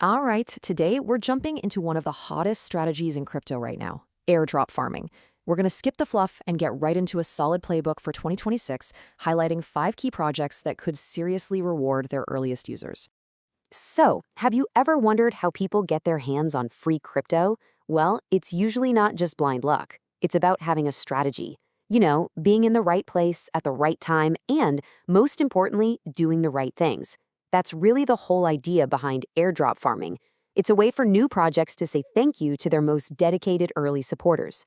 All right, today we're jumping into one of the hottest strategies in crypto right now, airdrop farming. We're going to skip the fluff and get right into a solid playbook for 2026, highlighting 5 key projects that could seriously reward their earliest users. So, have you ever wondered how people get their hands on free crypto? Well, it's usually not just blind luck. It's about having a strategy. Being in the right place at the right time and, most importantly, doing the right things. That's really the whole idea behind airdrop farming. It's a way for new projects to say thank you to their most dedicated early supporters.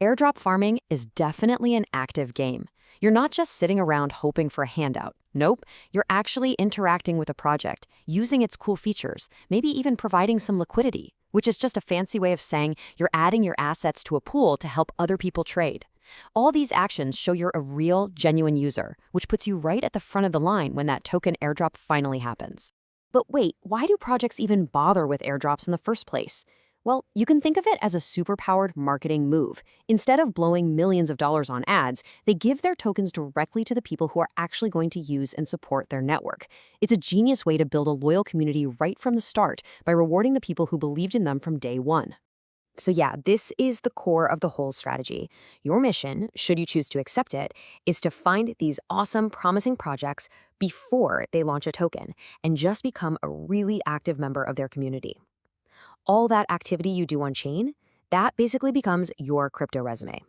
Airdrop farming is definitely an active game. You're not just sitting around hoping for a handout. Nope, you're actually interacting with a project, using its cool features, maybe even providing some liquidity, which is just a fancy way of saying you're adding your assets to a pool to help other people trade. All these actions show you're a real, genuine user, which puts you right at the front of the line when that token airdrop finally happens. But wait, why do projects even bother with airdrops in the first place? Well, you can think of it as a superpowered marketing move. Instead of blowing millions of dollars on ads, they give their tokens directly to the people who are actually going to use and support their network. It's a genius way to build a loyal community right from the start by rewarding the people who believed in them from day one. So yeah, this is the core of the whole strategy. Your mission, should you choose to accept it, is to find these awesome, promising projects before they launch a token and just become a really active member of their community. All that activity you do on chain, that basically becomes your crypto resume.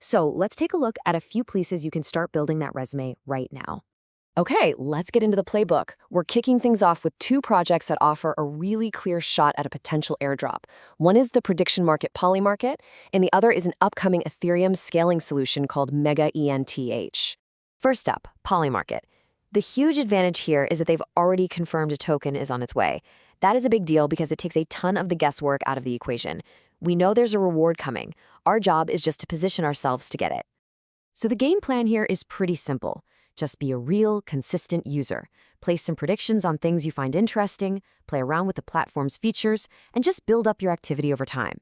So let's take a look at a few places you can start building that resume right now. Okay, let's get into the playbook. We're kicking things off with 2 projects that offer a really clear shot at a potential airdrop. One is the prediction market Polymarket, and the other is an upcoming Ethereum scaling solution called MegaETH. First up, Polymarket. The huge advantage here is that they've already confirmed a token is on its way. That is a big deal because it takes a ton of the guesswork out of the equation. We know there's a reward coming. Our job is just to position ourselves to get it. So the game plan here is pretty simple. Just be a real, consistent user. Place some predictions on things you find interesting, play around with the platform's features, and just build up your activity over time.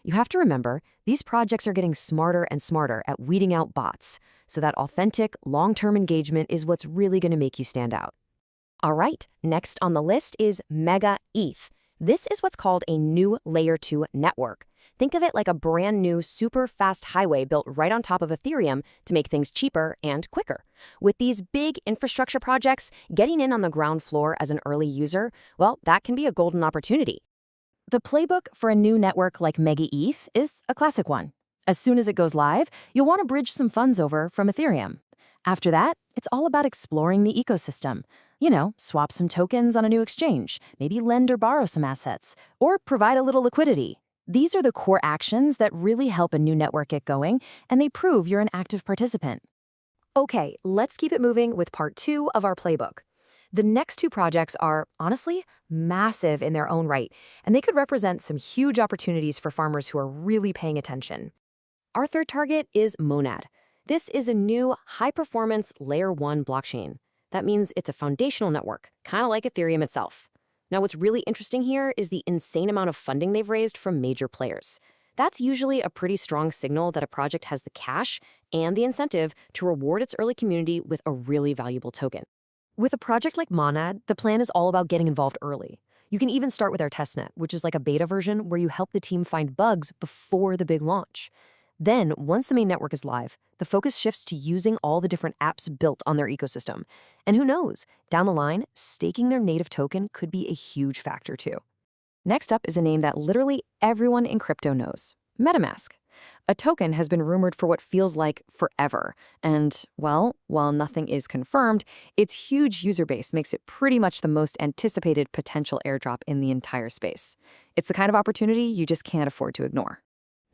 You have to remember, these projects are getting smarter and smarter at weeding out bots, so that authentic, long-term engagement is what's really going to make you stand out. All right, next on the list is MegaETH. This is what's called a new Layer 2 network. Think of it like a brand new, super fast highway built right on top of Ethereum to make things cheaper and quicker. With these big infrastructure projects, getting in on the ground floor as an early user, well, that can be a golden opportunity. The playbook for a new network like MegaETH is a classic one. As soon as it goes live, you'll want to bridge some funds over from Ethereum. After that, it's all about exploring the ecosystem. Swap some tokens on a new exchange, maybe lend or borrow some assets, or provide a little liquidity. These are the core actions that really help a new network get going, and they prove you're an active participant. Okay, let's keep it moving with part 2 of our playbook. The next 2 projects are, honestly, massive in their own right, and they could represent some huge opportunities for farmers who are really paying attention. Our third target is Monad. This is a new, high-performance Layer 1 blockchain. That means it's a foundational network, kind of like Ethereum itself. Now, what's really interesting here is the insane amount of funding they've raised from major players. That's usually a pretty strong signal that a project has the cash and the incentive to reward its early community with a really valuable token. With a project like Monad, the plan is all about getting involved early. You can even start with our testnet, which is like a beta version where you help the team find bugs before the big launch. Then, once the main network is live, the focus shifts to using all the different apps built on their ecosystem. And who knows, down the line, staking their native token could be a huge factor too. Next up is a name that literally everyone in crypto knows, MetaMask. A token has been rumored for what feels like forever. And, well, while nothing is confirmed, its huge user base makes it pretty much the most anticipated potential airdrop in the entire space. It's the kind of opportunity you just can't afford to ignore.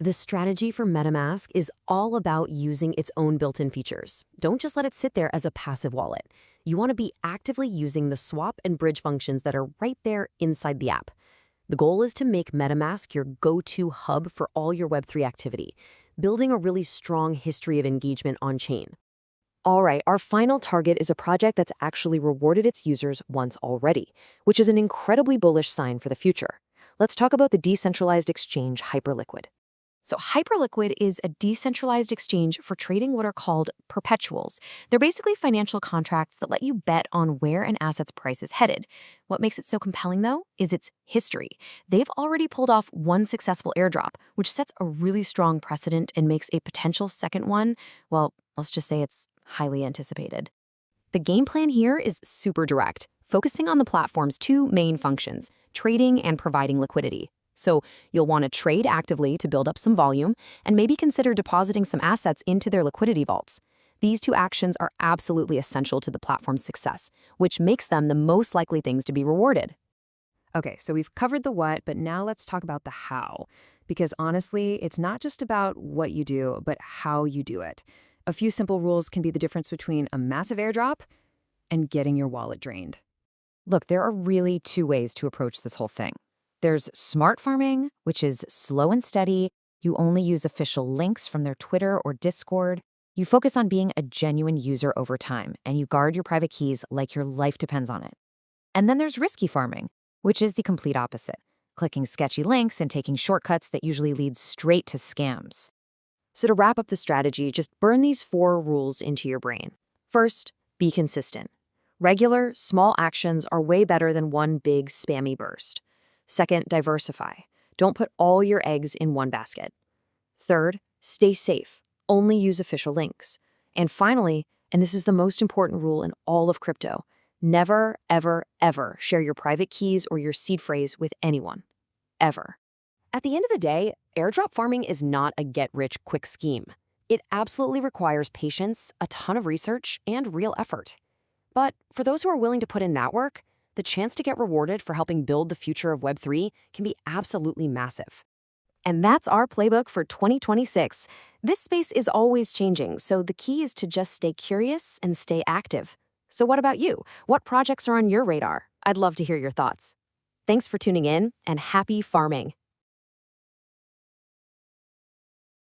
The strategy for MetaMask is all about using its own built-in features. Don't just let it sit there as a passive wallet. You want to be actively using the swap and bridge functions that are right there inside the app. The goal is to make MetaMask your go-to hub for all your Web3 activity, building a really strong history of engagement on-chain. All right, our final target is a project that's actually rewarded its users once already, which is an incredibly bullish sign for the future. Let's talk about the decentralized exchange Hyperliquid. So, Hyperliquid is a decentralized exchange for trading what are called perpetuals. They're basically financial contracts that let you bet on where an asset's price is headed. What makes it so compelling, though, is its history. They've already pulled off one successful airdrop, which sets a really strong precedent and makes a potential second one, well, let's just say it's highly anticipated. The game plan here is super direct, focusing on the platform's two main functions, trading and providing liquidity. So you'll want to trade actively to build up some volume and maybe consider depositing some assets into their liquidity vaults. These two actions are absolutely essential to the platform's success, which makes them the most likely things to be rewarded. Okay, so we've covered the what, but now let's talk about the how. Because honestly, it's not just about what you do, but how you do it. A few simple rules can be the difference between a massive airdrop and getting your wallet drained. Look, there are really two ways to approach this whole thing. There's smart farming, which is slow and steady. You only use official links from their Twitter or Discord. You focus on being a genuine user over time, and you guard your private keys like your life depends on it. And then there's risky farming, which is the complete opposite, clicking sketchy links and taking shortcuts that usually lead straight to scams. So to wrap up the strategy, just burn these 4 rules into your brain. First, be consistent. Regular, small actions are way better than one big, spammy burst. Second, diversify. Don't put all your eggs in one basket. Third, stay safe. Only use official links. And finally, and this is the most important rule in all of crypto, never, ever, ever share your private keys or your seed phrase with anyone. Ever. At the end of the day, airdrop farming is not a get-rich-quick scheme. It absolutely requires patience, a ton of research, and real effort. But for those who are willing to put in that work, the chance to get rewarded for helping build the future of Web3 can be absolutely massive. And that's our playbook for 2026. This space is always changing, so the key is to just stay curious and stay active. So what about you? What projects are on your radar? I'd love to hear your thoughts. Thanks for tuning in, and happy farming.